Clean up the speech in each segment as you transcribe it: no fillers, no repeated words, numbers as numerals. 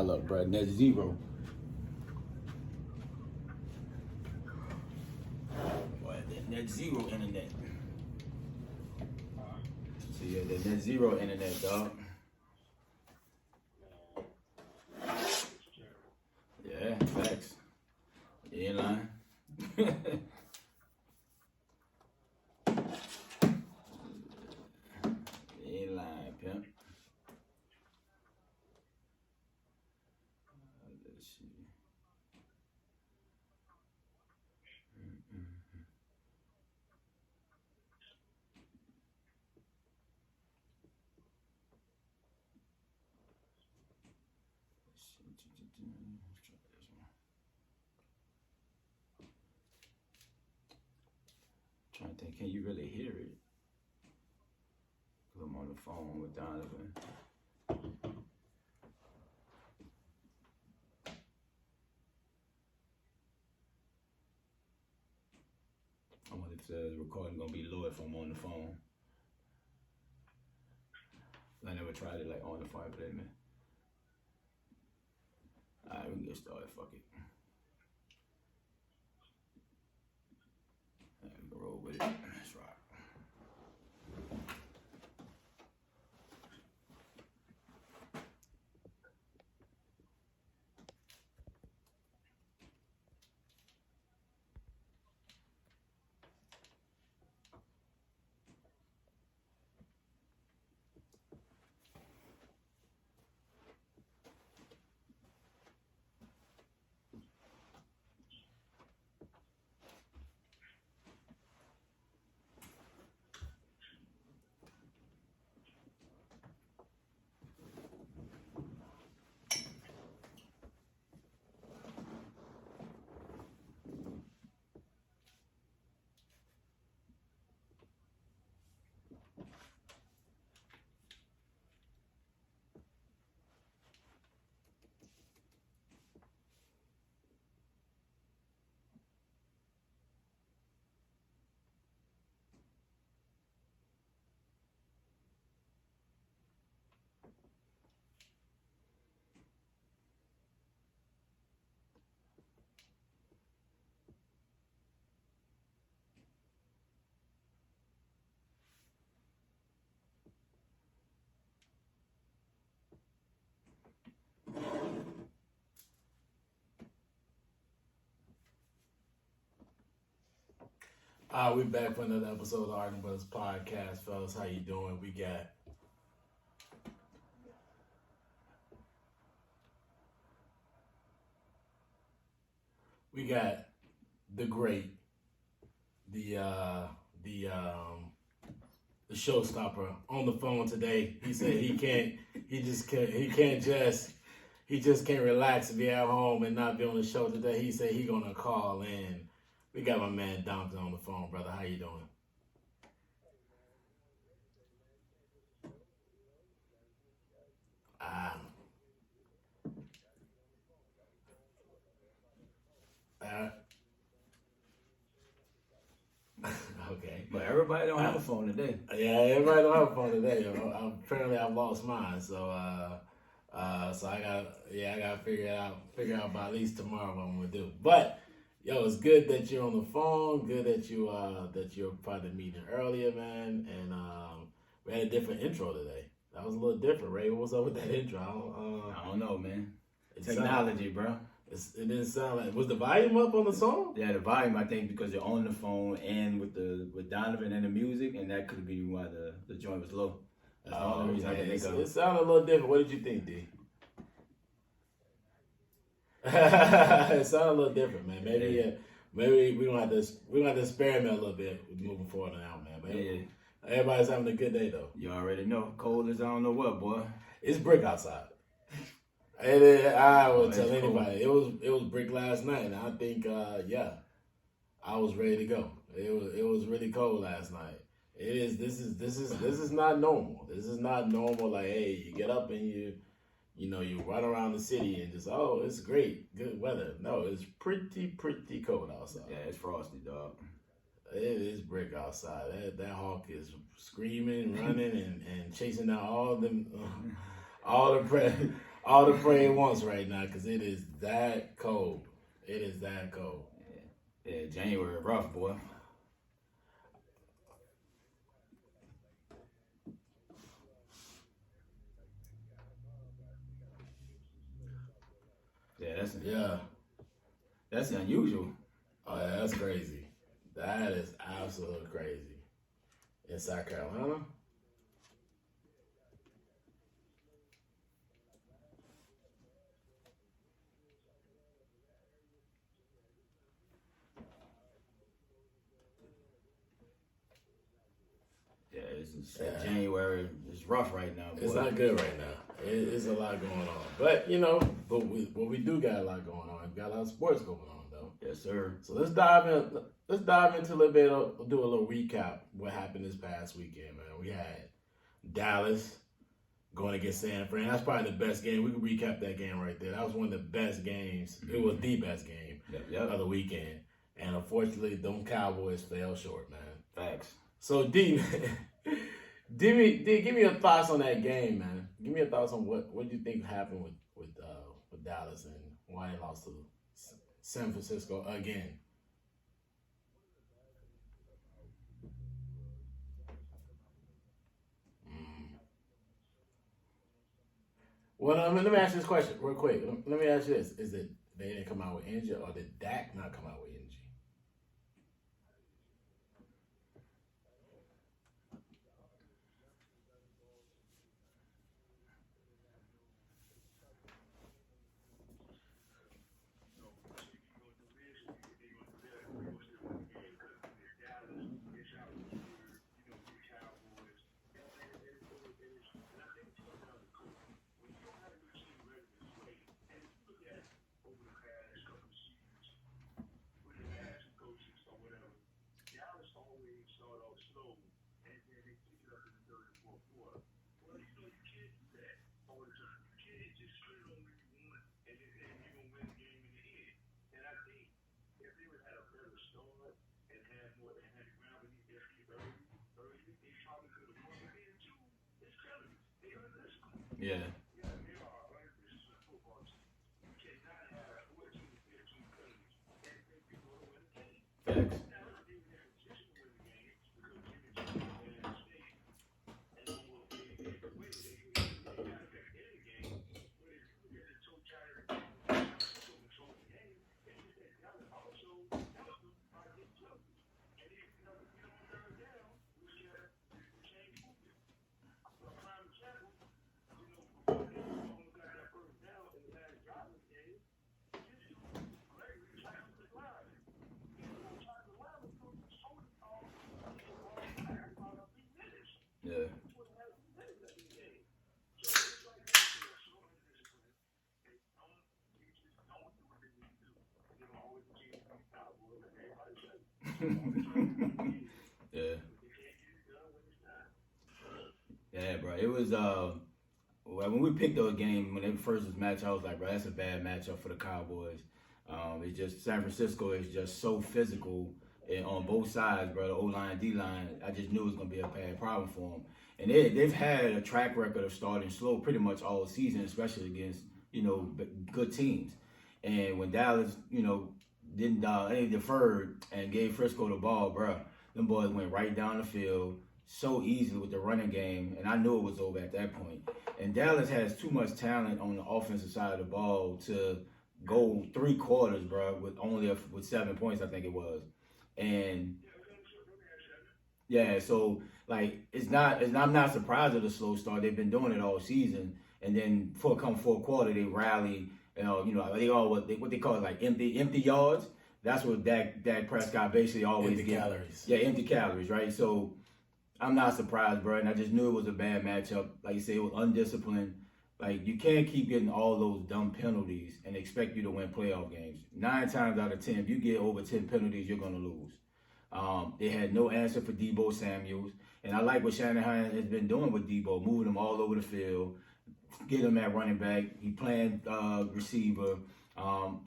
dial-up, bro. Net zero. Boy, that net zero internet. So yeah, the net zero internet, dog. Yeah, facts. You ain't lying. You ain't lying, pimp. Let's see. Let's try this one. Trying to think, can you really hear it? Because I'm on the phone with Donovan. I wonder if the recording gonna be low if I'm on the phone. I never tried it like on the phone, play, man. Alright, we can get started, fuck it. Alright, we can roll with it. That's right. We're back for another episode of the Harden Brothers Podcast, fellas. How you doing? We got the great, the showstopper on the phone today. He said he just can't relax and be at home and not be on the show today. He said he gonna call in. We got my man Dompton on the phone, brother. How you doing? Okay. But everybody don't have a phone today. Yeah, everybody don't have a phone today. Apparently, I've lost mine, so I gotta figure out by at least tomorrow what I'm gonna do. But yo, it's good that you're on the phone. Good that you're part of the meeting earlier, man. And we had a different intro today. That was a little different, Ray. What was up with that intro? I don't know, man. Technology, bro. It didn't sound like. Was the volume up on the song? Yeah, the volume. I think because you're on the phone and with Donovan and the music, and that could be why the joint was low. That's the only reason I can think of. It sounded a little different. What did you think, D? It sounded a little different, man. Maybe we don't have to experiment a little bit moving forward now, man. But everybody's having a good day though. You already know. Cold as I don't know what, boy. It's brick outside. And I will tell anybody, it was brick last night, and I think I was ready to go. It was really cold last night. This is not normal. This is not normal. Like, hey, you get up and you run around the city and just, oh, it's great, good weather. No, it's pretty cold outside. Yeah, it's frosty, dog. It is brick outside. That hawk is screaming, running, and chasing down all the all the pray at once right now because it is that cold. It is that cold. Yeah, January rough, boy. Yeah, that's unusual. Oh, yeah, that's crazy. That is absolutely crazy. In South Carolina? Yeah, January. It's rough right now, boy. It's not good right now. It's a lot going on. But, what we do got a lot going on. We got a lot of sports going on, though. Yes, sir. So let's dive in. Let's dive into a little bit. We'll do a little recap what happened this past weekend, man. We had Dallas going against San Fran. That's probably the best game. We can recap that game right there. That was one of the best games. It was the best game of the weekend. And unfortunately, them Cowboys fell short, man. Facts. So, D, give me your thoughts on that game, man. Give me your thoughts on what you think happened with Dallas and why they lost to San Francisco again. Well, let me ask you this question real quick. Let me ask you this: is it they didn't come out with injury, or did Dak not come out with injury? Yeah. Facts. Yeah. Yeah. Yeah, bro. It was when we picked the game when they first was match, I was like, bro, that's a bad matchup for the Cowboys. It's just San Francisco is just so physical and on both sides, bro. The O line, D line. I just knew it was gonna be a bad problem for them. And they've had a track record of starting slow pretty much all season, especially against good teams. And when Dallas, didn't they deferred and gave Frisco the ball, bro. Them boys went right down the field so easily with the running game, and I knew it was over at that point. And Dallas has too much talent on the offensive side of the ball to go 3 quarters, bro, with 7 points, I think it was. And yeah, so like I'm not surprised at the slow start. They've been doing it all season, and then come fourth quarter they rally. They all what they call it, like empty yards. That's what Dak Prescott basically always empty calories. Yeah, empty calories, right? So I'm not surprised, bro, and I just knew it was a bad matchup. Like you say, it was undisciplined. Like, you can't keep getting all those dumb penalties and expect you to win playoff games. 9 times out of 10, if you get over 10 penalties, you're going to lose. They had no answer for Deebo Samuels. And I like what Shanahan has been doing with Deebo, moving him all over the field, getting him at running back. He playing receiver.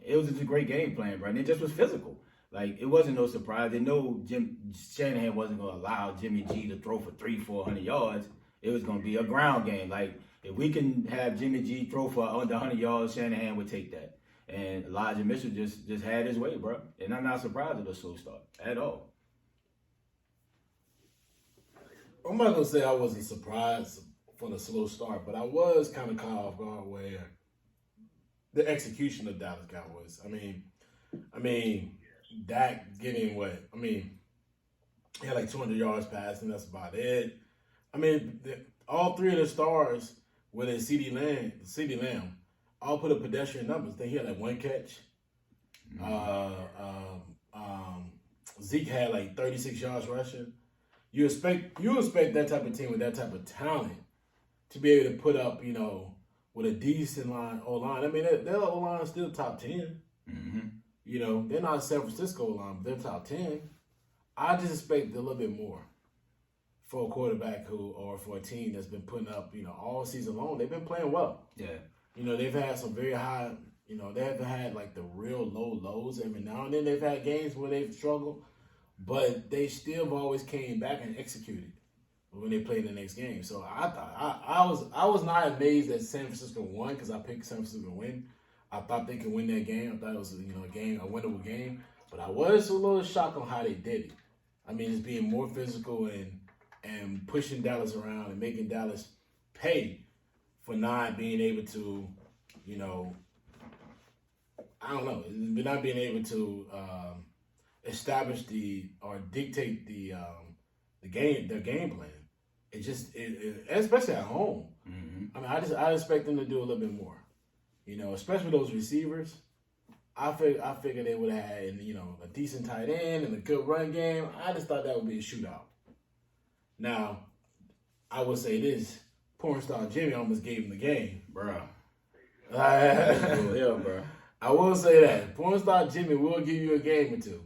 It was just a great game plan, bro. And it just was physical. Like, it wasn't no surprise. They know Shanahan wasn't going to allow Jimmy G to throw for 300-400 yards. It was going to be a ground game. Like, If we can have Jimmy G throw for under 100 yards, Shanahan would take that. And Elijah Mitchell just had his way, bro. And I'm not surprised at a slow start at all. I'm not gonna say I wasn't surprised for the slow start, but I was kind of caught off guard where the execution of Dallas Cowboys. I mean, Dak getting what? I mean, he had like 200 yards passing. That's about it. I mean, all three of the stars, whether it's CD Lamb, all put up pedestrian numbers. I think he had like one catch. Zeke had like 36 yards rushing. You expect that type of team with that type of talent to be able to put up, with a decent O-line. I mean, their O-line is still top 10. Mm-hmm. They're not San Francisco O-line, but they're top 10. I just expect a little bit more for a quarterback or for a team that's been putting up, all season long. They've been playing well. Yeah. They've had some very high, they haven't had like the real low lows every now and then. They've had games where they've struggled, but they still have always came back and executed when they played the next game. So I was not amazed that San Francisco won because I picked San Francisco to win. I thought they could win that game. I thought it was a winnable game. But I was a little shocked on how they did it. I mean, just being more physical and pushing Dallas around and making Dallas pay for not being able to, I don't know, not being able to establish or dictate their game plan. It just, especially at home. Mm-hmm. I mean, I expect them to do a little bit more, especially those receivers. I figured they would have had, a decent tight end and a good run game. I just thought that would be a shootout. Now, I would say this: porn star Jimmy almost gave him the game, bro. Yeah, bro. I will say that porn star Jimmy will give you a game or two.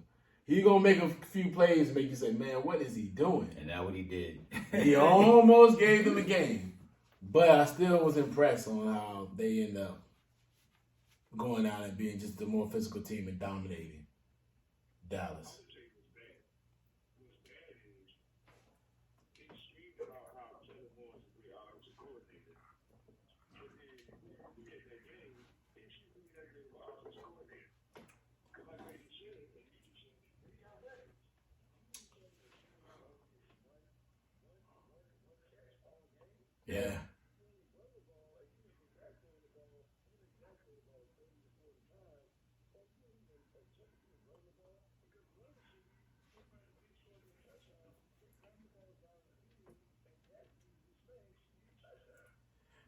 He gonna make a few plays and make you say, "Man, what is he doing?" And that's what he did. He almost gave them the game, but I still was impressed on how they end up going out and being just the more physical team and dominating Dallas. Yeah.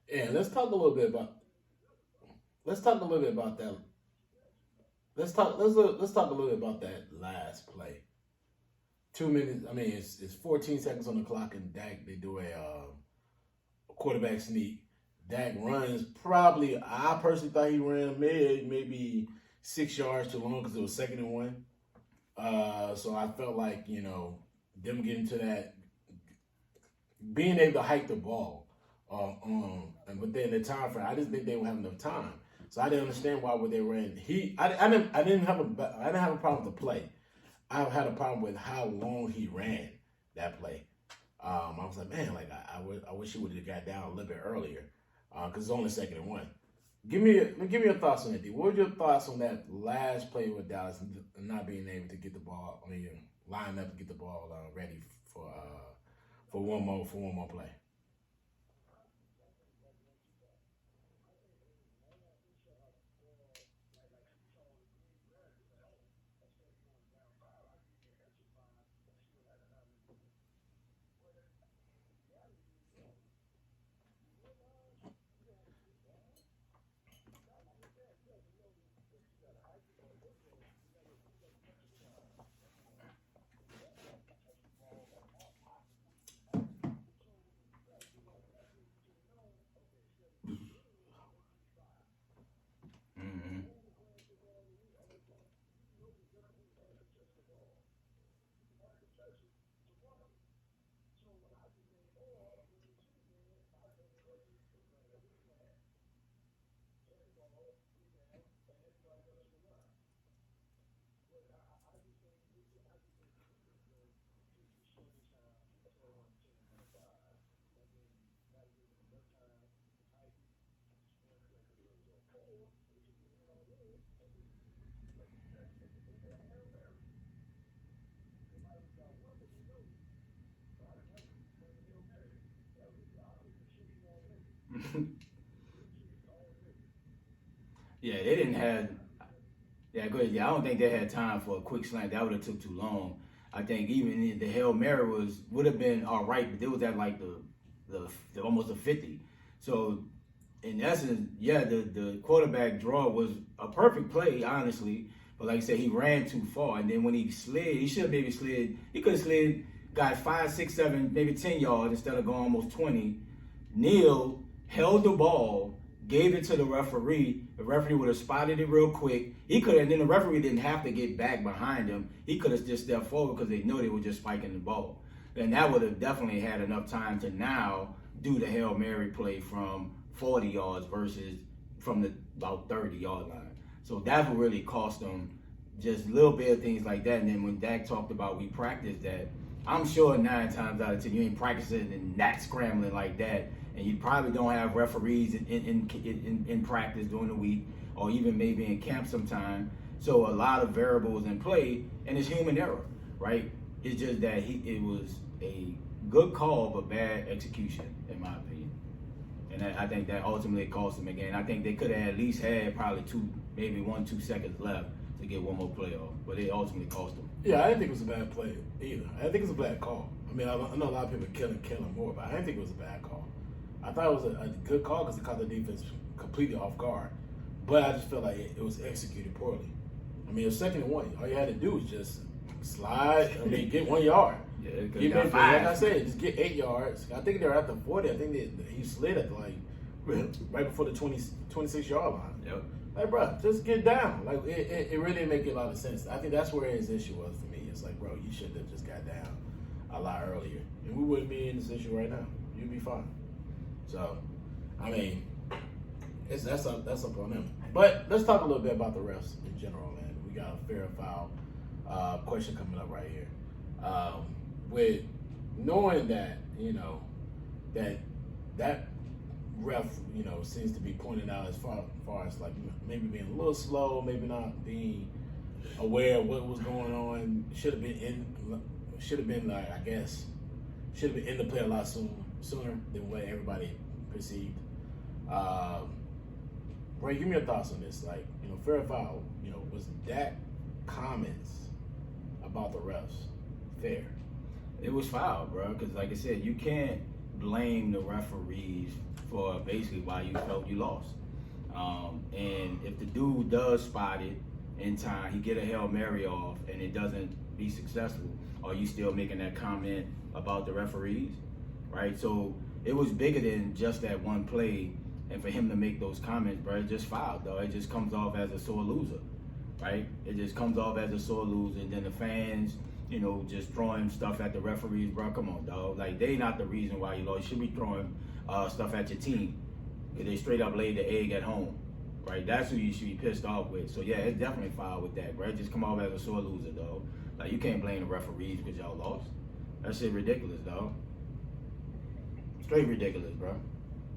Yeah, let's talk a little bit about that. Let's talk a little bit about that last play. 2 minutes. I mean, it's 14 seconds on the clock, and Dak, they do a quarterback sneak. Dak runs probably. I personally thought he ran maybe 6 yards too long because it was 2nd and 1. So I felt like them getting to that, being able to hike the ball. And within the time frame, I just think they would have enough time. So I didn't understand why would they ran. I didn't have a problem with the play. I had a problem with how long he ran that play. I was like, man, like I wish he would have got down a little bit earlier, because it's only 2nd and 1. Give me your thoughts on it, D. What were your thoughts on that last play with Dallas and not being able to get the ball? I mean, line up and get the ball ready for one more play. Yeah, they didn't have. Yeah, go ahead. Yeah, I don't think they had time for a quick slant. That would have took too long. I think even the Hail Mary would have been all right, but it was at like the almost a 50. So in essence, yeah, the quarterback draw was a perfect play, honestly. But like I said, he ran too far, and then when he slid, he should have maybe slid. He could have slid, got 5, 6, 7, maybe 10 yards instead of going almost 20. Neil held the ball, gave it to the referee. The referee would have spotted it real quick. He could have, and then the referee didn't have to get back behind him. He could have just stepped forward because they knew they were just spiking the ball. And that would have definitely had enough time to now do the Hail Mary play from 40 yards versus from the about 30-yard line. So that's what really cost them, just little bit of things like that. And then when Dak talked about we practiced that, I'm sure 9 times out of 10 you ain't practicing and not scrambling like that. And you probably don't have referees in practice during the week or even maybe in camp sometime. So a lot of variables in play, and it's human error, right? It's just that it was a good call but bad execution, in my opinion. And I think that ultimately cost them again. I think they could have at least had probably 1-2 seconds left to get one more play off, but it ultimately cost them. Yeah, I didn't think it was a bad play either. I think it was a bad call. I mean, I know a lot of people kill him more, but I didn't think it was a bad call. I thought it was a good call because it caught the defense completely off guard. But I just felt like it was executed poorly. I mean, it was 2nd and 1. All you had to do was just slide. I mean, get 1 yard. Yeah, like I said, just get 8 yards. I think they were at the 40. I think he slid at right before the 26-yard line. Yep. Like, bro, just get down. Like, it really didn't make a lot of sense. I think that's where his issue was for me. It's like, bro, you should have just got down a lot earlier. And we wouldn't be in this issue right now. You'd be fine. So, I mean, that's up on them. But let's talk a little bit about the refs in general, man. We got a fair foul question coming up right here. With knowing that, that ref, seems to be pointed out as far as like maybe being a little slow, maybe not being aware of what was going on. Should have been in the play a lot sooner than what everybody perceived. Ray, give me your thoughts on this. Like, fair or foul, was that comments about the refs fair? It was foul, bro, because like I said, you can't blame the referees for basically why you felt you lost. And if the dude does spot it in time, he get a Hail Mary off and it doesn't be successful, are you still making that comment about the referees, right? So it was bigger than just that one play, and for him to make those comments, bro, it just fouled, though. It just comes off as a sore loser, right? It just comes off as a sore loser, and then the fans, just throwing stuff at the referees, bro. Come on, dog. Like, they not the reason why you lost. You should be throwing stuff at your team because they straight up laid the egg at home, right? That's who you should be pissed off with. So, yeah, it's definitely foul with that, bro. It just come off as a sore loser, dog. Like, you can't blame the referees because y'all lost. That shit ridiculous, dog. Straight ridiculous, bro.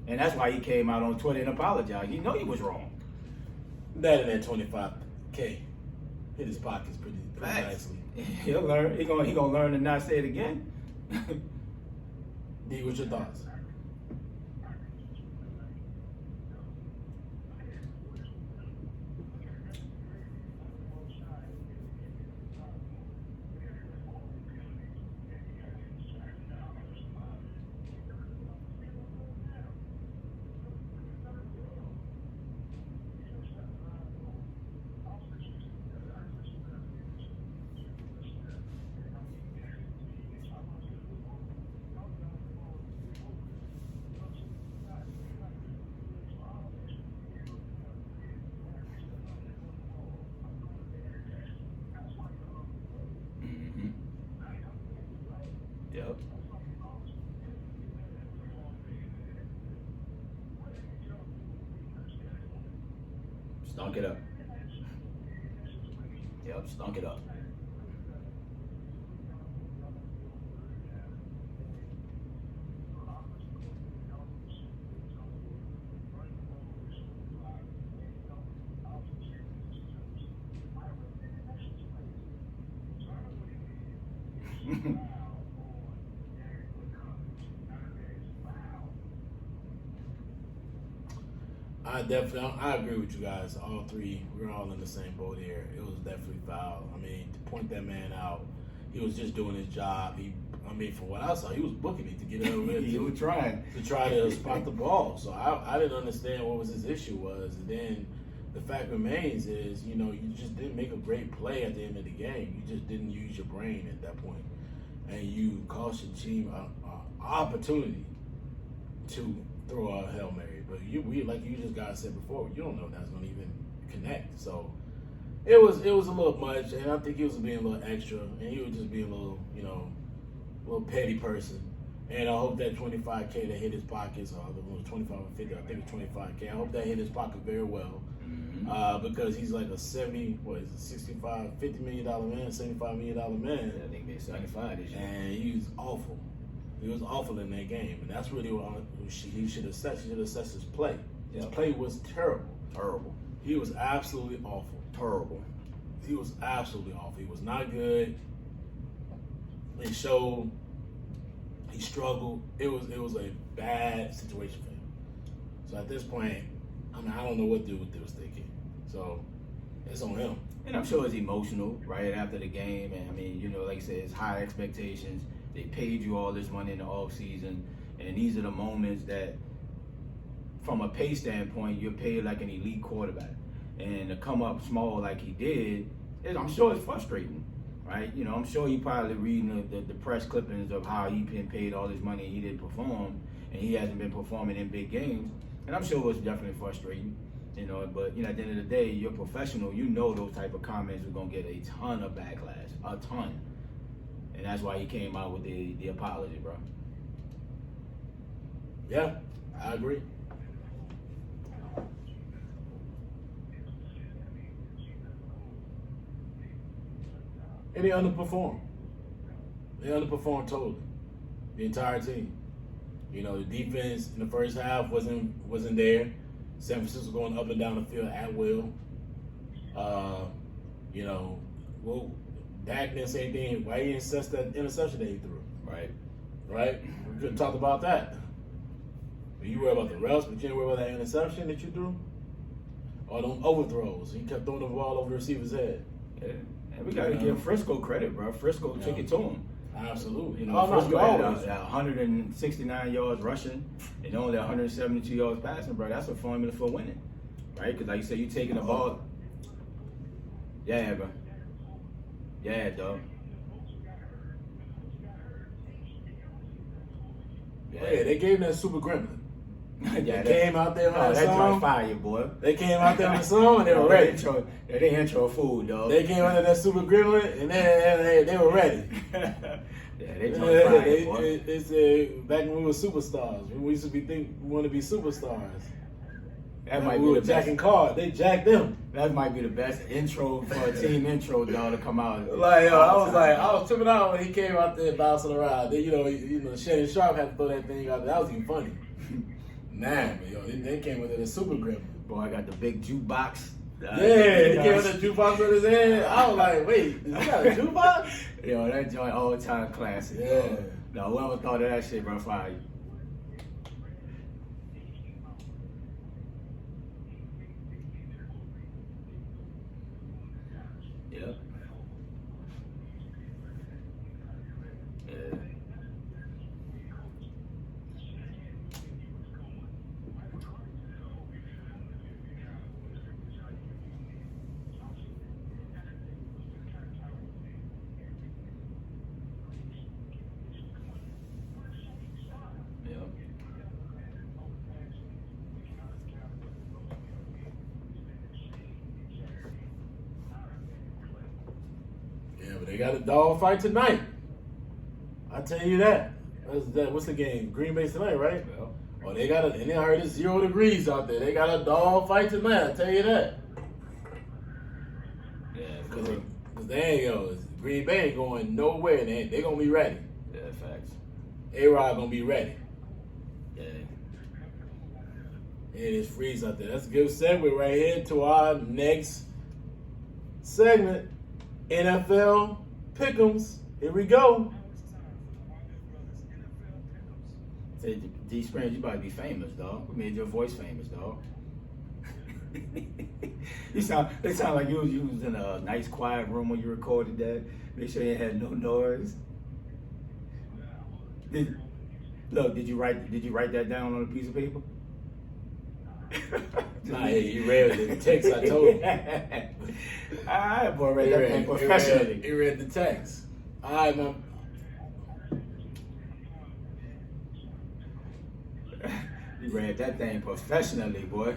And that's why he came out on Twitter and apologized. He know he was wrong. That and that 25K hit his pockets pretty nicely. He'll learn. He gonna learn to not say it again. D, what's your thoughts? Yep. Stunk it up. Yep, stunk it up. I agree with you guys. All three, we're all in the same boat here. It was definitely foul. I mean, to point that man out, he was just doing his job. From what I saw, he was booking it to get over there. He was trying to spot the ball. So I didn't understand what his issue was. And then the fact remains is, you just didn't make a great play at the end of the game. You just didn't use your brain at that point. And you cost your team an opportunity to throw a Hail Mary. But like you just guys said before, you don't know if that's going to even connect. So it was a little much, and I think he was being a little extra, and he was just being a little, little petty person. And I hope that $25K that hit his pockets, or it was 25 or 50, I think it's $25K. I hope that hit his pocket very well, because he's like a $50 million man, $75 million man. I think they're 75 this year. And he was awful. He was awful in that game, and that's really what he should assess. He should assess his play. His play was terrible. Terrible. He was absolutely awful. Terrible. He was absolutely awful. He was not good. It showed. He struggled. It was a bad situation for him. So at this point, I don't know what dude was thinking. So it's on him. And I'm sure it's emotional right after the game. And like I said, it's high expectations. They paid you all this money in the off season, and these are the moments that, from a pay standpoint, you're paid like an elite quarterback. And to come up small like he did, I'm sure it's frustrating, right? I'm sure he probably reading the press clippings of how he been paid all this money and he didn't perform, and he hasn't been performing in big games. And I'm sure it was definitely frustrating, But at the end of the day, you're professional. Those type of comments are gonna get a ton of backlash, a ton. And that's why he came out with the apology, bro. Yeah, I agree. And they underperformed. They underperformed totally. The entire team. The defense in the first half wasn't there. San Francisco going up and down the field at will. Dak didn't say anything. Why he didn't assess that interception that he threw? Right? We couldn't talk about that. You worry about the refs, but you didn't worry about that interception that you threw? Or them overthrows. He kept throwing the ball over the receiver's head. Yeah. And we got to give Frisco credit, bro. Frisco took it to him. Absolutely. Frisco had 169 yards rushing and only 172 yards passing, bro. That's a formula for winning, right? Because like you said, you taking the ball. Yeah, bro. Yeah, dog. Yeah, they gave him that super gremlin. They came out there on the that song. joint fire, boy. They came out there on the song and they were ready. They intro food, dog. They came out there that super gremlin and they were ready. They joint fire, boy. They said back when we were superstars, we used to we want to be superstars. That might we be were the jacking best. Card. They jacked them. That might be the best intro for a team intro, dog, to come out. I was tripping out when he came out there bouncing around. Then Shannon Sharp had to throw that thing out there. That was even funny. They came with it a super grip. Boy, I got the big jukebox. He came with a jukebox on his head. I was like, wait, is he got a jukebox? That joint all time classic. Yeah. No, whoever thought of that shit, bro, fire. Yep. Yeah. They got a dog fight tonight. I tell you that. What's the game? Green Bay tonight, right? Well. Oh, they got and I heard it's 0 degrees out there. They got a dog fight tonight. I tell you that. Yeah, because Green Bay ain't going nowhere. They gonna be ready. Yeah, facts. A-Rod gonna be ready. Yeah. It is freeze out there. That's a good segue right here to our next segment. NFL Pick'ems. Here we go. Say, D Springs, you about to be famous, dog. We made your voice famous, dog. It sound like you was in a nice quiet room when you recorded that. Make sure you had no noise. Did you write that down on a piece of paper? Nah, he read the text I told him. I boy read that thing professionally. He read the text. All right, man. You read that thing professionally, boy.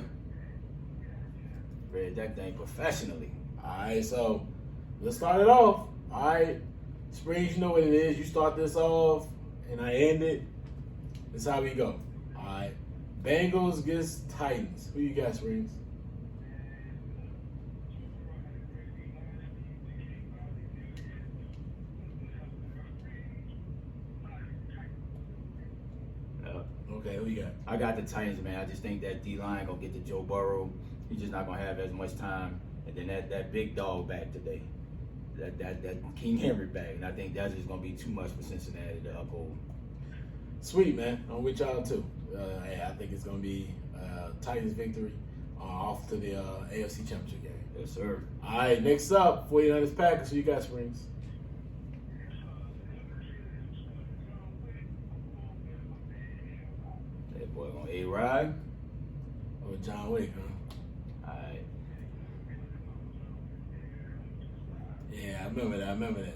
Read that thing professionally. All right, so let's start it off. All right, Springs, you know what it is. You start this off, and I end it. That's how we go. All right, Bengals against Titans. Who you got, Springs? Okay, who you got? I got the Titans, man. I just think that D-line gonna get to Joe Burrow. He's just not gonna have as much time. And then that big dog back today, that King Henry back, and I think that's just gonna be too much for Cincinnati to uphold. Sweet, man. I'm with y'all too. Hey, I think it's gonna be Titans victory off to the AFC Championship game. Yes, sir. All right, next up, 49ers Packers. Who you got, Springs? That boy on A-Rod. Or John Wick, huh? All right. Yeah, I remember that.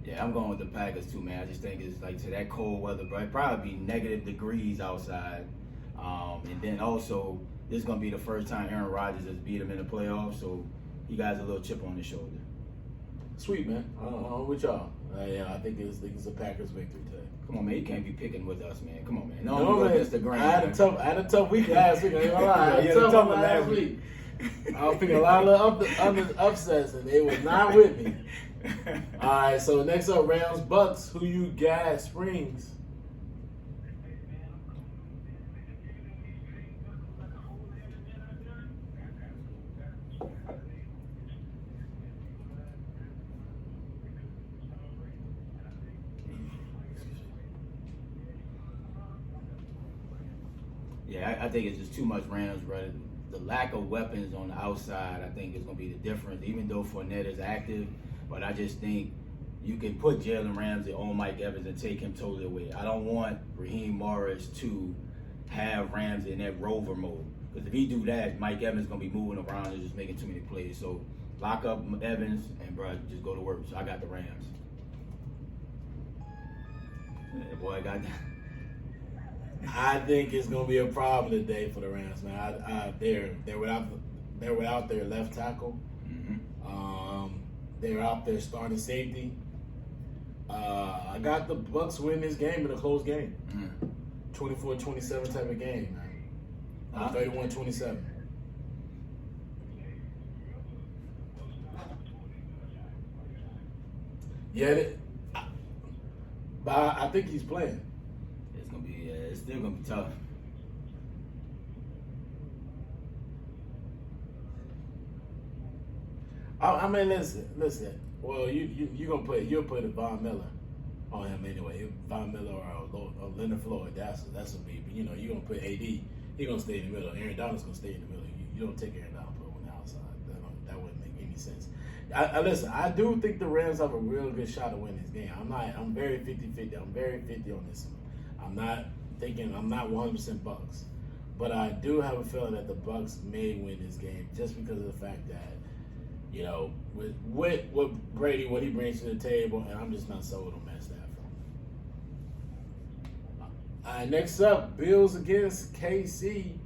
Yeah, I'm going with the Packers too, man. I just think it's like to that cold weather, bro. It'd probably be negative degrees outside. And then also, this is going to be the first time Aaron Rodgers has beat him in the playoffs, so he got a little chip on his shoulder. Sweet, man. I'm with y'all. Yeah, I think it's a Packers victory today. Come on, man. You can't be picking with us, man. Come on, man. No, man. Against the grain, I had a tough week last week. I ain't gonna lie. I had a tough one last week. I was picking a lot of upsets, and they were not with me. All right, so next up, Rams Bucs. Who you got, Springs? Yeah, I think it's just too much Rams, bro. The lack of weapons on the outside, I think, is going to be the difference, even though Fournette is active. But I just think you can put Jalen Ramsey on Mike Evans and take him totally away. I don't want Raheem Morris to have Ramsey in that rover mode. Because if he do that, Mike Evans is going to be moving around and just making too many plays. So lock up Evans and, bro, just go to work. So I got the Rams. Yeah, boy, I got that. I think it's gonna be a problem today for the Rams, man. They're without their left tackle. Mm-hmm. They're out there starting safety. I got the Bucs win this game in a close game, 24-27 type of game, man. 31-27. Yeah, but I think he's playing. It's still gonna be tough. I mean, listen. Well, you'll put a Von Miller on him anyway. Von Miller or Leonard Floyd. That's a beat. But you're gonna put AD. He's gonna stay in the middle. Aaron Donald's gonna stay in the middle. You don't take Aaron Donald, put him on the outside. That wouldn't make any sense. Listen, I do think the Rams have a real good shot to win this game. I'm very 50-50. I'm very 50 on this one. I'm not 100% Bucs, but I do have a feeling that the Bucs may win this game just because of the fact that, with what Brady, what he brings to the table, and I'm just not sold on Matt Stafford. All right, next up, Bills against KC.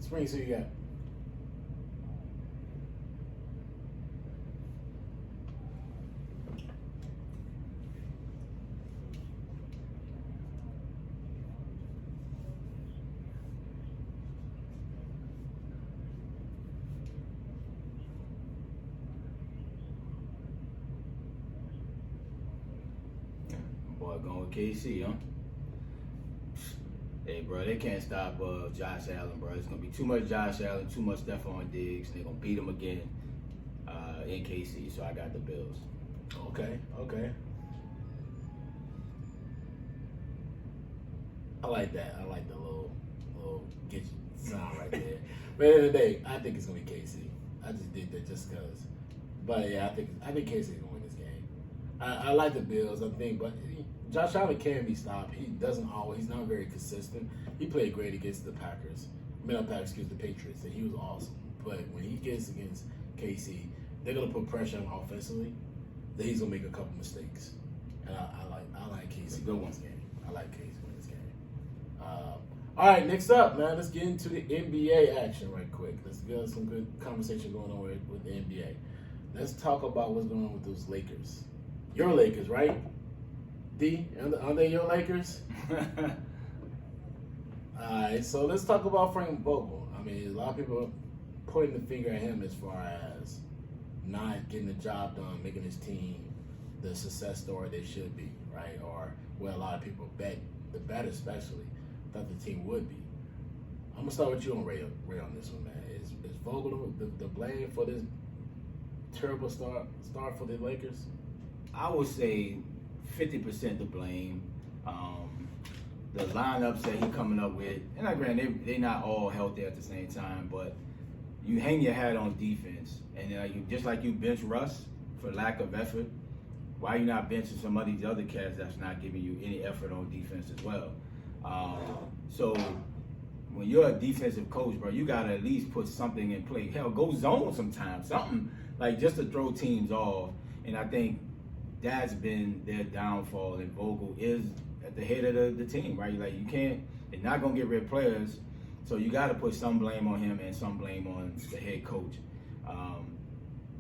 Springs, who you got? Boy, going with KC, huh? Hey, bro, they can't stop Josh Allen, bro. It's going to be too much Josh Allen, too much Stephon Diggs. They're going to beat him again in KC, so I got the Bills. Okay. I like that. I like the little get you sound right there. But at the end of the day, I think it's gonna be KC. I just did that just because. But yeah, I think KC's gonna win this game. I like the Bills. I think, but Josh Allen can be stopped. He doesn't always. He's not very consistent. He played great against the Packers. The Patriots, and he was awesome. But when he gets against KC, they're gonna put pressure on him offensively. Then he's gonna make a couple mistakes. And I like KC. Good one. This game. I like KC win this game. All right, next up, man. Let's get into the NBA action right quick. Let's get some good conversation going on with the NBA. Let's talk about what's going on with those Lakers. Your Lakers, right? D, are they your Lakers? All right, so let's talk about Frank Vogel. I mean, a lot of people are pointing the finger at him as far as not getting the job done, making his team the success story they should be, right? Or where a lot of people bet, the bet especially, thought the team would be. I'm gonna start with you on Ray on this one, man. Is Vogel the blame for this terrible start for the Lakers? I would say 50% to blame. The lineups that he coming up with, and I grant they're not all healthy at the same time, but you hang your hat on defense, and just like you bench Russ for lack of effort, why you not benching some of these other cats that's not giving you any effort on defense as well? So when you're a defensive coach, bro, you gotta at least put something in play. Hell, go zone sometimes, something like just to throw teams off. And I think that's been their downfall. And Vogel is at the head of the team, right? Like you're not gonna get rid of players, so you got to put some blame on him and some blame on the head coach.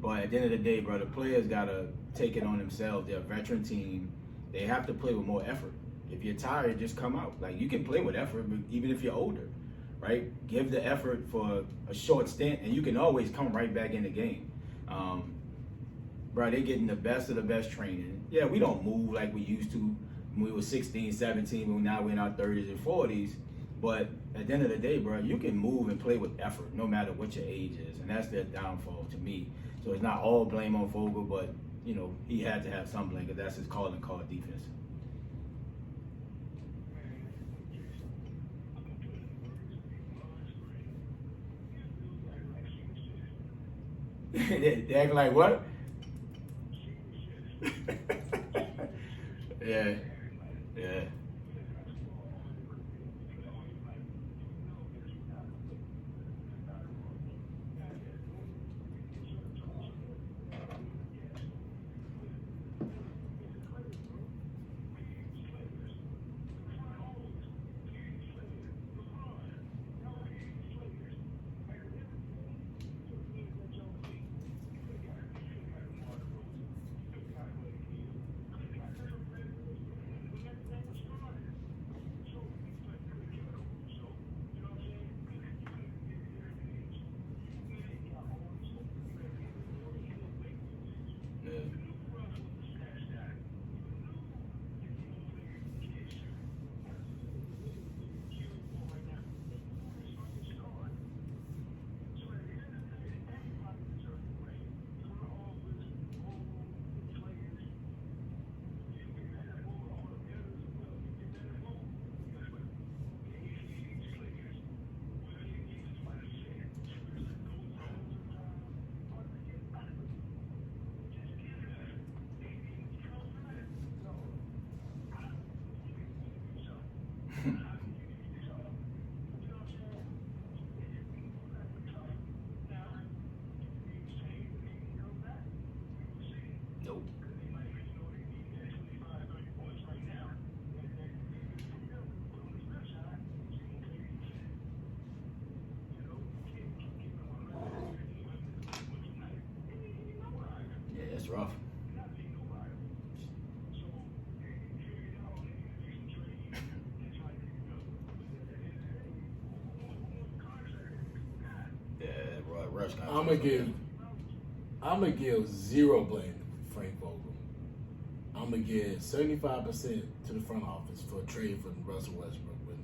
But at the end of the day, bro, the players got to take it on themselves. They're a veteran team. They have to play with more effort. If you're tired, just come out. Like, you can play with effort, but even if you're older, right? Give the effort for a short stint, and you can always come right back in the game. Bro, they're getting the best of the best training. Yeah, we don't move like we used to when we were 16, 17, but now we're in our 30s and 40s. But at the end of the day, bro, you can move and play with effort no matter what your age is, and that's their downfall to me. So it's not all blame on Vogel, but, you know, he had to have some blame because that's his calling card defense. They acting like what? Yeah. Nope. Yeah, that's rough. I'm gonna give zero blame to Frank Vogel. I'm gonna give 75% to the front office for trading for Russell Westbrook when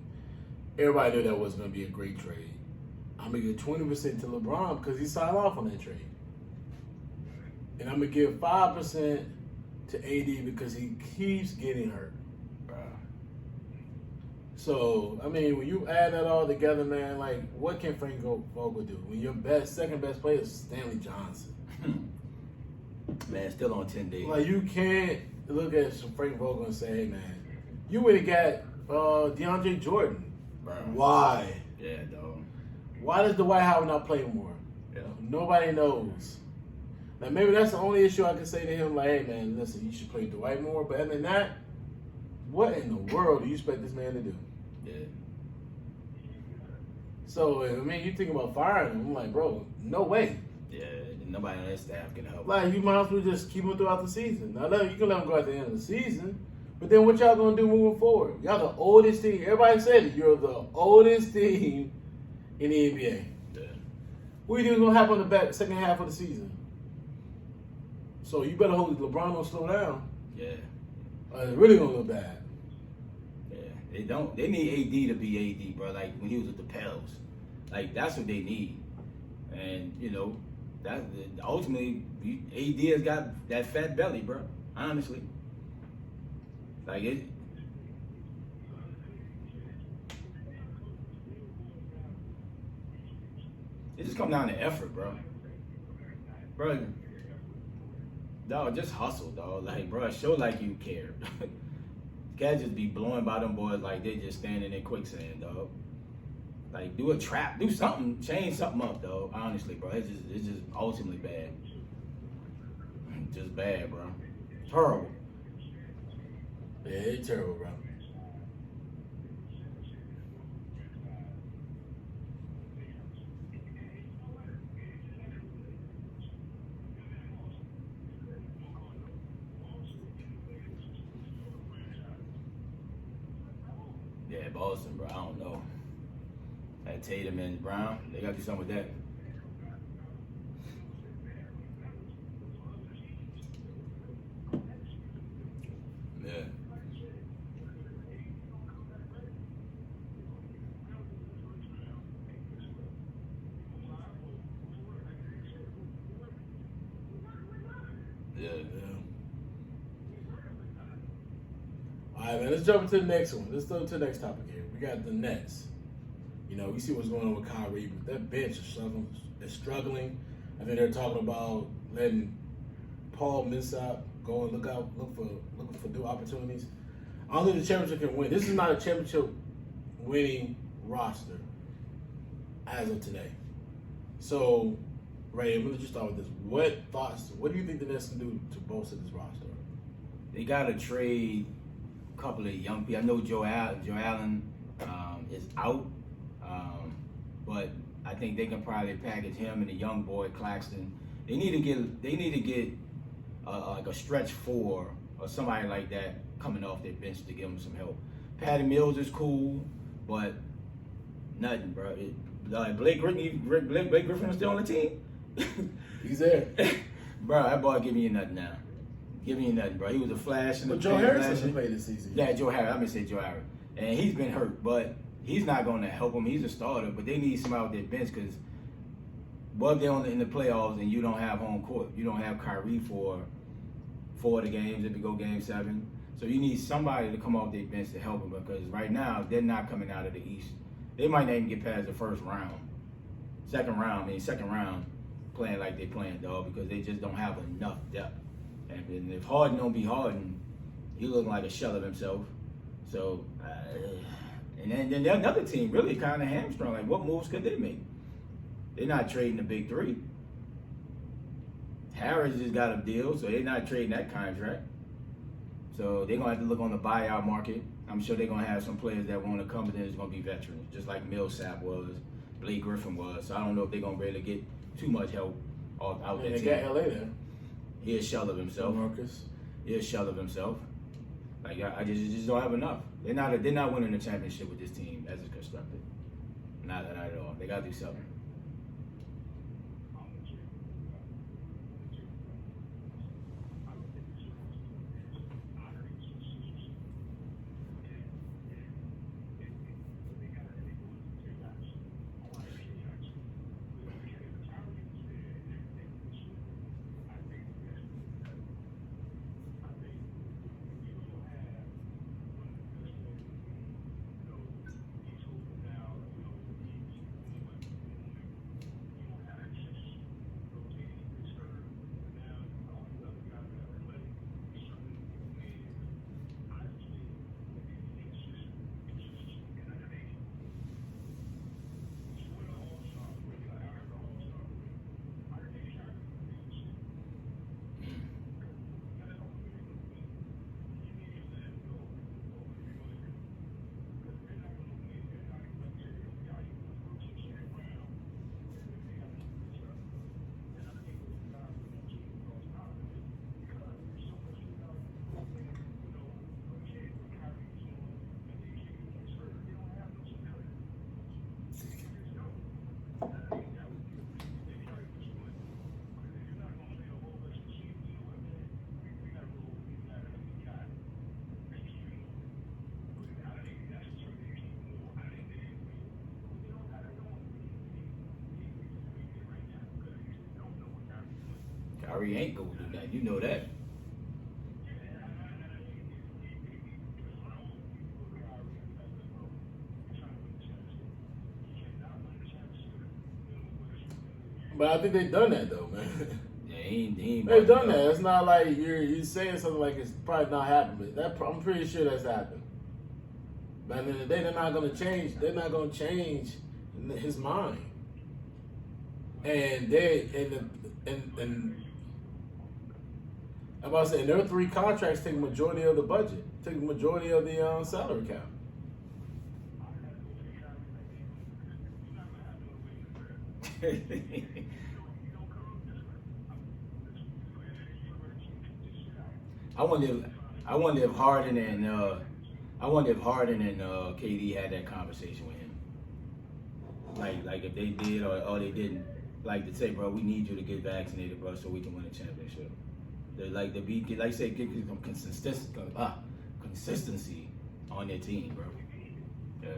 everybody knew that was gonna be a great trade. I'm gonna give 20% to LeBron because he signed off on that trade, and I'm gonna give 5% to AD because he keeps getting hurt. So, I mean, when you add that all together, man, like, what can Frank Vogel do? When your second best player is Stanley Johnson. Man, still on 10 days. Like, you can't look at Frank Vogel and say, hey, man, you would have got DeAndre Jordan. Bro. Why? Yeah, dog. Why does Dwight Howard not play more? Yeah. Nobody knows. Now, maybe that's the only issue I can say to him, like, hey, man, listen, you should play Dwight more. But other than that, what in the world do you expect this man to do? Yeah. So, I mean, you think about firing him, I'm like, bro, no way. Yeah, nobody on that staff can help. Like, you might as well just keep him throughout the season. Now, you can let him go at the end of the season, but then what y'all gonna do moving forward? Y'all the oldest team. Everybody said it. You're the oldest team in the NBA. Yeah. What do you think is gonna happen in the second half of the season? So you better hope LeBron don't slow down. Yeah. It's really gonna look bad. Yeah. They don't. They need AD to be AD, bro. Like when he was with the Pels. Like that's what they need. And you know, that ultimately AD has got that fat belly, bro. Honestly. Like it. It just come down to effort, bro. Bro. Dog, just hustle, dog. Like, bro, show like you care. Can't just be blowing by them boys like they just standing in quicksand, dog. Like, do a trap, do something, change something up, dog. Honestly, bro, it's just ultimately bad. Just bad, bro. Terrible. Yeah, it's terrible, bro. Yeah, Boston, bro. I don't know. That Tatum and Brown, they got to do something with that. Yeah. Yeah. All right, man. Let's jump into the next one. Let's go to the next topic here. We got the Nets. You know, we see what's going on with Kyrie, but that bench is struggling. I think they're talking about letting Paul Millsap go and looking for new opportunities. I don't think the championship can win. This is not a championship winning roster as of today. So, Ray, I'm gonna just start with this. What do you think the Nets can do to bolster this roster? They got to trade a couple of young people. I know Joe Allen is out, but I think they can probably package him and the young boy Claxton. They need to get like a stretch four or somebody like that coming off their bench to give them some help. Patty Mills is cool, but nothing, bro. Blake Griffin is still on the team. He's there. Bro, that boy giving you nothing now. Giving you nothing, bro. He was a flash in the But Joe Harris hasn't played this season. Yeah, Joe Harris. I'm going to say Joe Harris. And he's been hurt, but he's not going to help him. He's a starter, but they need somebody off their bench because what if they're in the playoffs and you don't have home court? You don't have Kyrie for 4 of the games if you go game 7. So you need somebody to come off their bench to help them because right now they're not coming out of the East. They might not even get past the first round. Second round playing like they playing, dog, because they just don't have enough depth. And if Harden don't be Harden, he looking like a shell of himself. So, and then another team really kind of hamstrung. Like, what moves could they make? They're not trading the big three. Harris just got a deal, so they're not trading that contract. So they're going to have to look on the buyout market. I'm sure they're going to have some players that want to come, but then it's going to be veterans, just like Millsap was, Blake Griffin was. So I don't know if they're going to really get too much help out there. They got LA there. He a shell of himself. Marcus. He a shell of himself. Like I just don't have enough. They're not winning the championship with this team as it's constructed. Not at all. They got to do something. Kyrie ain't gonna do that. You know that. But I think they've done that though, man. Yeah, he ain't They've done that. It's not like you're saying something like it's probably not happening. But I'm pretty sure that's happened. But at the end of the day, they're not gonna change. They're not gonna change his mind. And I'm about to say, their 3 contracts take the majority of the budget, take the majority of the salary cap. I wonder if Harden and KD had that conversation with him. Like if they did or they didn't. Like to say, bro, we need you to get vaccinated, bro, so we can win a championship. Like I say, get some consistency on their team, bro. Yeah.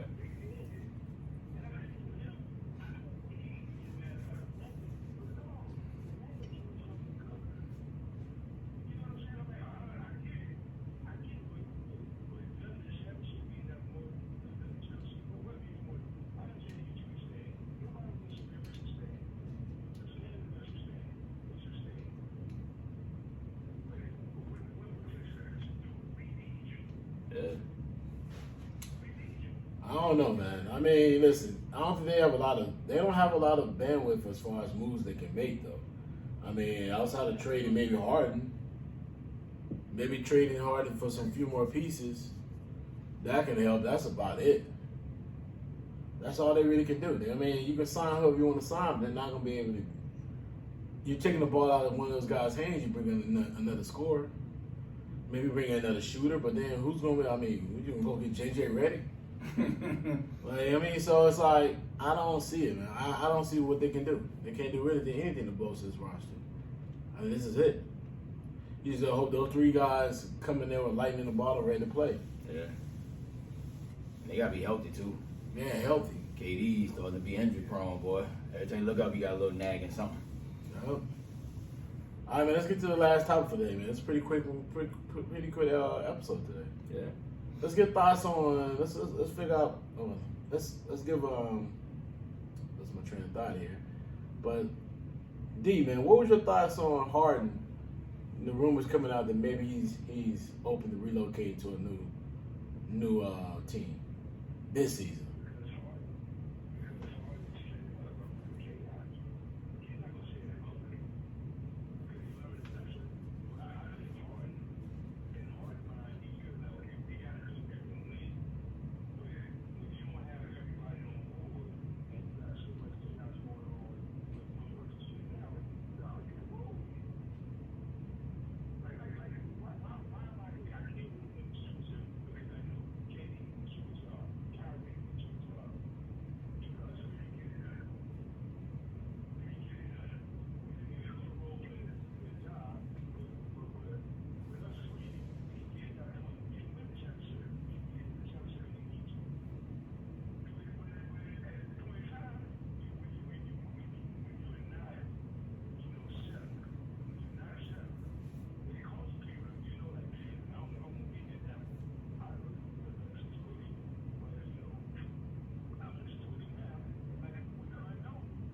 I don't know, man. I mean, listen, I don't think they don't have a lot of bandwidth as far as moves they can make, though. I mean, outside of trading maybe trading Harden for some few more pieces, that can help. That's about it. That's all they really can do. I mean, you can sign whoever you want to sign, but they're not going to be able to. You're taking the ball out of one of those guys' hands, you bring in another scorer. Maybe bring in another shooter, but then who's going to be, you going to go get JJ Redick? So it's like, I don't see it, man. I don't see what they can do. They can't do really anything to bolster this roster. I mean, this is it. You just hope those 3 guys come in there with lightning in the bottle, ready to play. Yeah. They got to be healthy, too. Yeah, healthy. KD's starting to be injury prone, boy. Every time you look up, you got a little nag and something. Yep. All right, man, let's get to the last topic for today, man. It's a pretty quick episode today. Yeah. Let's get thoughts on. Let's figure out. Let's give that's my train of thought here. But D, man, what was your thoughts on Harden? The rumors coming out that maybe he's open to relocate to a new team this season.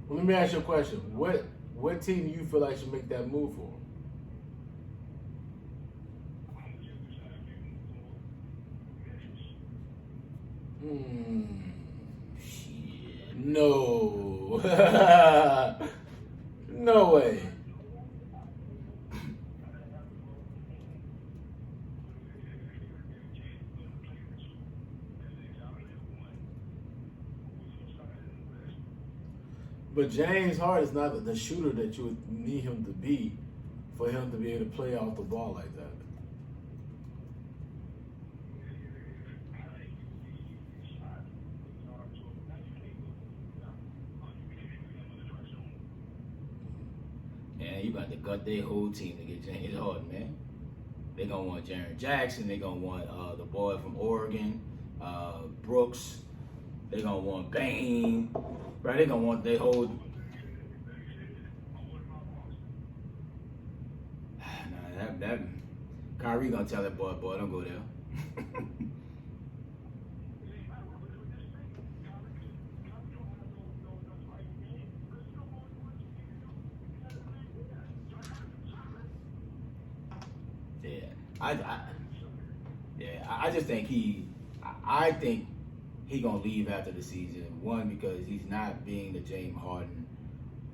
Well, let me ask you a question. What team do you feel like should make that move for him? No. No way. But James Harden is not the shooter that you would need him to be for him to be able to play off the ball like that. Man, you got to gut their whole team to get James Harden, man. They're going to want Jaren Jackson. They're going to want the boy from Oregon, Brooks. They're going to want Bane. Right? They're going to want their whole... that Kyrie gonna tell that boy, don't go there. I just think I think he gonna leave after the season. One, because he's not being the James Harden,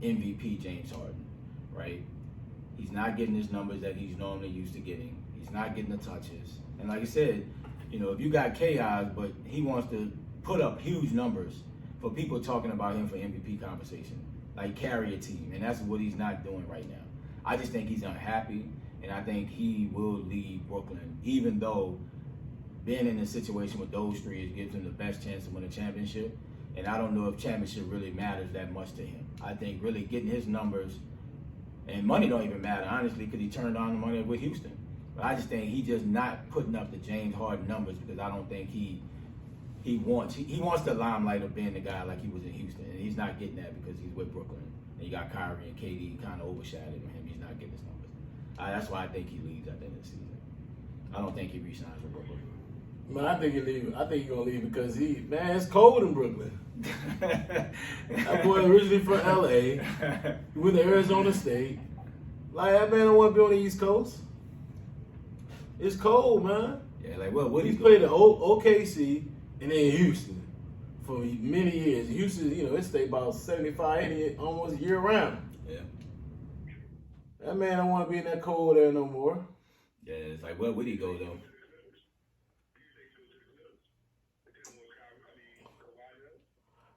MVP James Harden, right? He's not getting his numbers that he's normally used to getting. He's not getting the touches. And like I said, if you got chaos, but he wants to put up huge numbers for people talking about him for MVP conversation, like carry a team, and that's what he's not doing right now. I just think he's unhappy, and I think he will leave Brooklyn, even though being in a situation with those three gives him the best chance to win a championship. And I don't know if championship really matters that much to him. I think really getting his numbers, and money don't even matter, honestly, because he turned on the money with Houston. But I just think he's just not putting up the James Harden numbers, because I don't think he wants the limelight of being the guy like he was in Houston. And he's not getting that because he's with Brooklyn. And you got Kyrie and KD kind of overshadowing him. He's not getting his numbers. That's why I think he leaves at the end of the season. I don't think he re-signs with Brooklyn. Man, I think he leave. I think he's gonna leave because it's cold in Brooklyn. That boy originally from LA. He went to Arizona State. Like, that man don't want to be on the East Coast. It's cold, man. Yeah, like what He's played at OKC and then Houston for many years. Houston, it stayed about 75, 80 almost year round. Yeah. That man don't want to be in that cold there no more. Yeah, it's like, where would he go though?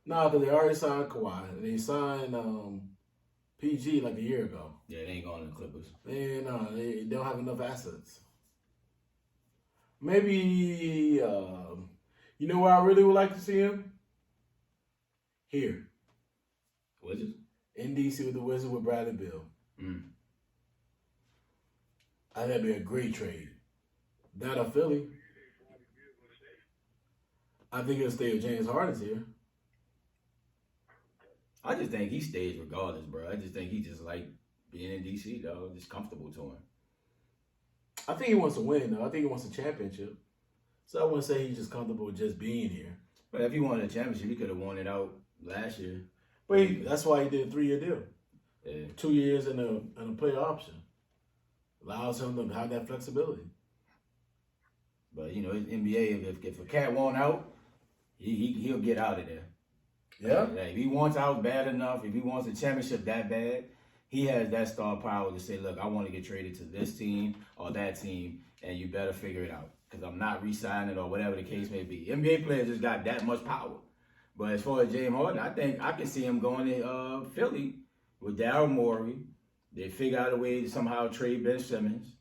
No, because they already signed Kawhi. They signed PG like a year ago. Yeah, they ain't going to the Clippers. They don't have enough assets. Maybe, you know where I really would like to see him? Here. Wizards? In DC with the Wizards with Bradley Beal. I think that'd be a great trade. That or Philly. I think he'll stay if James Harden's here. I just think he stays regardless, bro. I just think he just like being in DC, though. Just comfortable to him. I think he wants to win, though. I think he wants a championship. So I wouldn't say he's just comfortable with just being here. But if he wanted a championship, he could have won it out last year. But that's why he did a 3-year deal. Yeah. 2 years and a player option. Allows him to have that flexibility. But, it's NBA. If a cat won't out, he'll get out of there. Yeah. Like, if he wants out bad enough, if he wants a championship that bad, he has that star power to say, look, I want to get traded to this team or that team, and you better figure it out because I'm not re-signing or whatever the case may be. NBA players just got that much power. But as far as James Harden, I think I can see him going to Philly with Daryl Morey. They figure out a way to somehow trade Ben Simmons.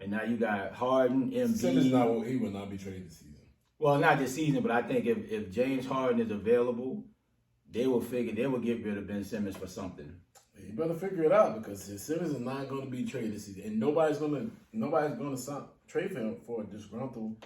And now you got Harden, Embiid. Simmons, he will not be traded this season. Well, not this season, but I think if James Harden is available, they will get rid of Ben Simmons for something. You better figure it out because Simmons is not going to be traded this season, and nobody's going to trade for him for a disgruntled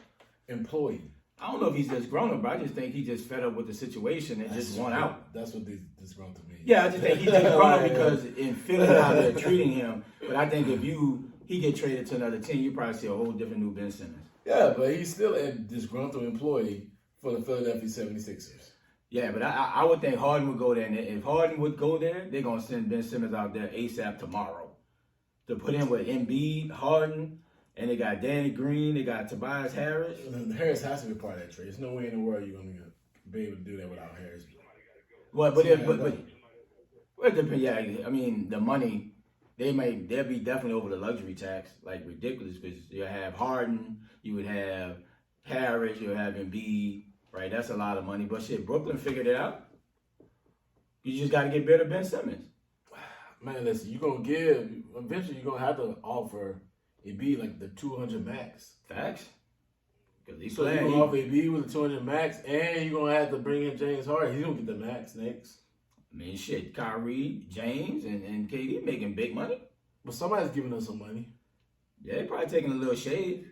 employee. I don't know if he's disgruntled, but I just think he just fed up with the situation and just want out. That's what disgruntled means. Yeah, I just think he's disgruntled because in Philly how they're treating him. But I think if he get traded to another team, you probably see a whole different new Ben Simmons. Yeah, but he's still a disgruntled employee for the Philadelphia 76ers. Yeah, but I would think Harden would go there. And if Harden would go there, they're going to send Ben Simmons out there ASAP tomorrow to put in with Embiid, Harden, and they got Danny Green, they got Tobias Harris. Harris has to be part of that trade. There's no way in the world you're going to be able to do that without Harris. Well, but it depends. Yeah, I mean, the money, they'll be definitely over the luxury tax, like ridiculous, because you have Harden, you would have Harris, you would have Embiid. Right, that's a lot of money. But shit, Brooklyn figured it out. You just got to get rid of Ben Simmons. Man, listen, eventually you're going to have to offer Embiid like the 200 max. Facts. Because he's You're going to offer Embiid with the 200 max, and you're going to have to bring in James Harden. He's going to get the max next. I mean, shit, Kyrie, James, and KD making big money. But somebody's giving us some money. Yeah, they're probably taking a little shade.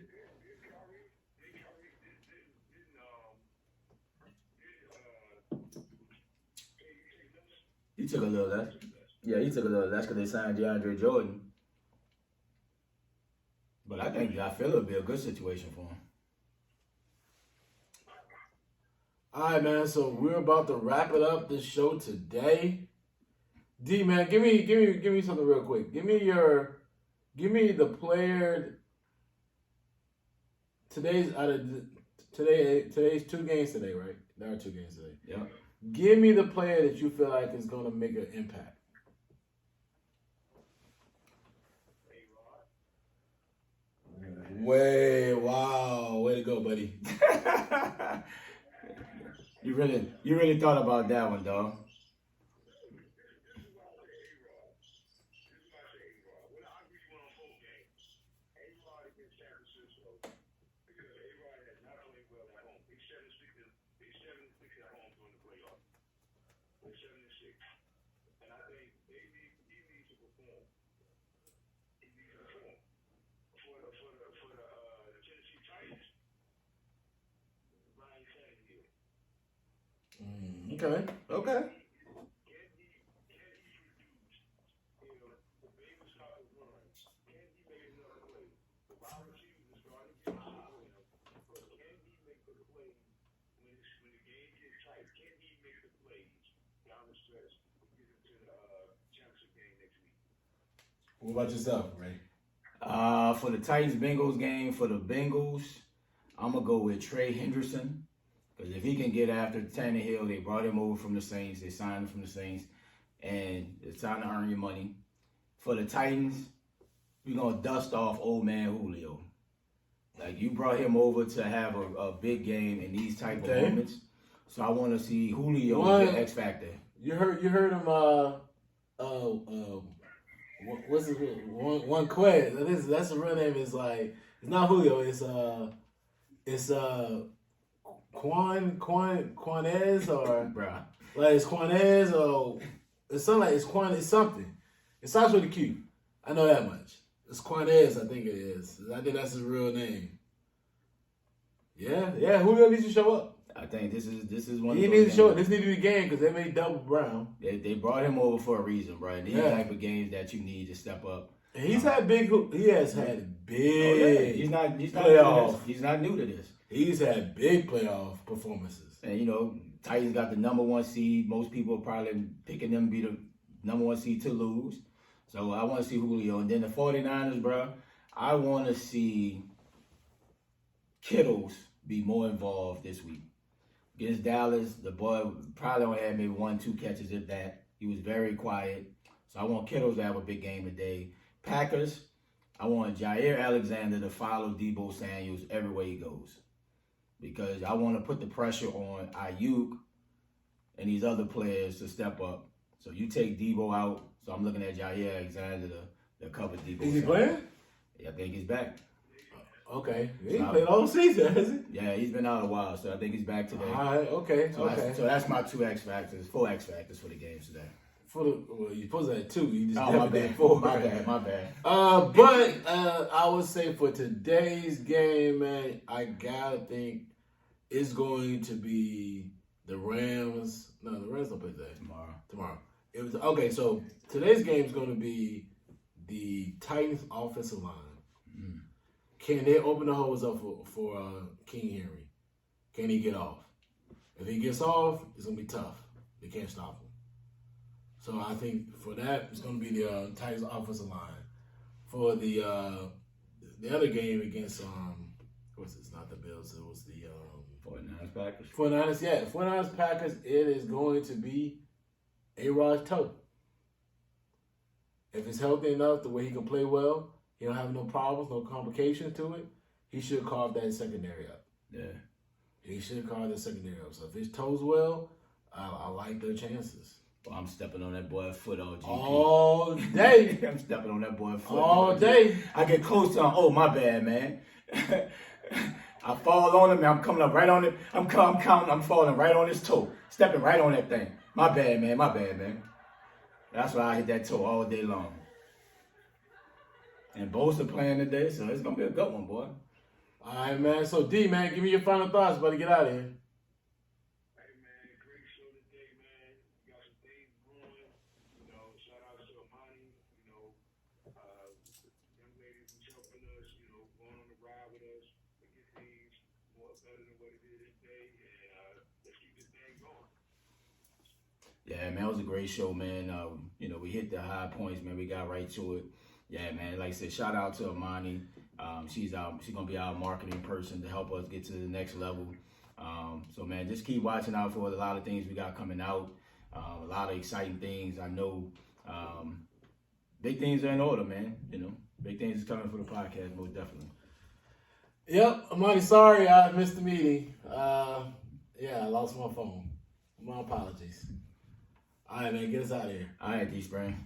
He took a little less. Yeah, he took a little less because they signed DeAndre Jordan. I feel it'll be a good situation for him. All right, man. So we're about to wrap it up this show today. D, man, give me something real quick. Give me the player. Today's 2 games today, right? There are 2 games today. Yeah. Give me the player that you feel like is going to make an impact. Wow, way to go, buddy. You really thought about that one, dog. Okay. What about yourself, Ray? For the Titans-Bengals game, for the Bengals, I'm going to go with Trey Henderson. Because if he can get after Tannehill, they brought him over from the Saints. They signed him from the Saints. And it's time to earn your money. For the Titans, we're going to dust off old man Julio. Like, you brought him over to have a big game in these type of moments. So I want to see Julio the X factor. You heard him. What's his one Quez? That's the real name. Is like it's not Julio. It's Quanez or Bruh. like it's Quanez or it's something like it's Quan. It's something. It starts with a Q. I know that much. It's Quanez. I think it is. I think that's his real name. Yeah. Julio needs to show up. I think this is one. He needs to show up. This needs to be a game because they made double Brown. They brought him over for a reason, bro. These type of games that you need to step up. And he's had big. He has had big. Oh, yeah. He's not playoff. He's not new to this. He's had big playoff performances. And Titans got the number 1 seed. Most people are probably picking them to be the number 1 seed to lose. So I want to see Julio. And then the 49ers, bro. I want to see Kittles be more involved this week. Against Dallas, the boy probably only had maybe 1-2 catches if that. He was very quiet. So I want Kittles to have a big game today. Packers, I want Jair Alexander to follow Deebo Samuels everywhere he goes. Because I want to put the pressure on Ayuk and these other players to step up. So you take Deebo out. So I'm looking at Jair Alexander to cover Deebo. Is he playing? Yeah, I think he's back. Okay. He played all season, has he? Yeah, he's been out a while, so I think he's back today. All right, okay. So that's my 2 X factors, 4 X factors for the games today. You're supposed to have 2. You just my bad. 4. My bad. But I would say for today's game, man, I gotta think it's going to be the Rams. No, the Rams don't play today. Tomorrow. It was okay. So today's game is going to be the Titans' offensive line. Mm. Can they open the holes up for King Henry? Can he get off? If he gets off, it's going to be tough. They can't stop him. So I think for that, it's going to be the Titans' offensive line. For the other game against, it's not the Bills, it was the 49ers Packers. 49ers, yeah. 49ers Packers, it is going to be A-Rod's toe. If it's healthy enough the way he can play well, he don't have no problems, no complications to it, he should carve that secondary up. Yeah. He should carve that secondary up. So if his toes well, I like their chances. Well, I'm stepping on that boy's foot all GP. All day. I'm stepping on that boy's foot. All day. I get close to him. Oh, my bad, man. I fall on him, and I'm coming up right on it. I'm counting. I'm falling right on his toe. Stepping right on that thing. My bad, man. That's why I hit that toe all day long. And bolster playing today, so it's going to be a good one, boy. All right, man. So, D, man, give me your final thoughts about to get out of here. Yeah, man, it was a great show, man. We hit the high points, man. We got right to it. Yeah, man. Like I said, shout out to Amani. She's gonna be our marketing person to help us get to the next level. So, man, just keep watching out for a lot of things we got coming out. A lot of exciting things. I know big things are in order, man. Big things is coming for the podcast, most definitely. Yep, Amani, sorry I missed the meeting. I lost my phone. My apologies. All right, man, get us out of here. All right, D-Spring.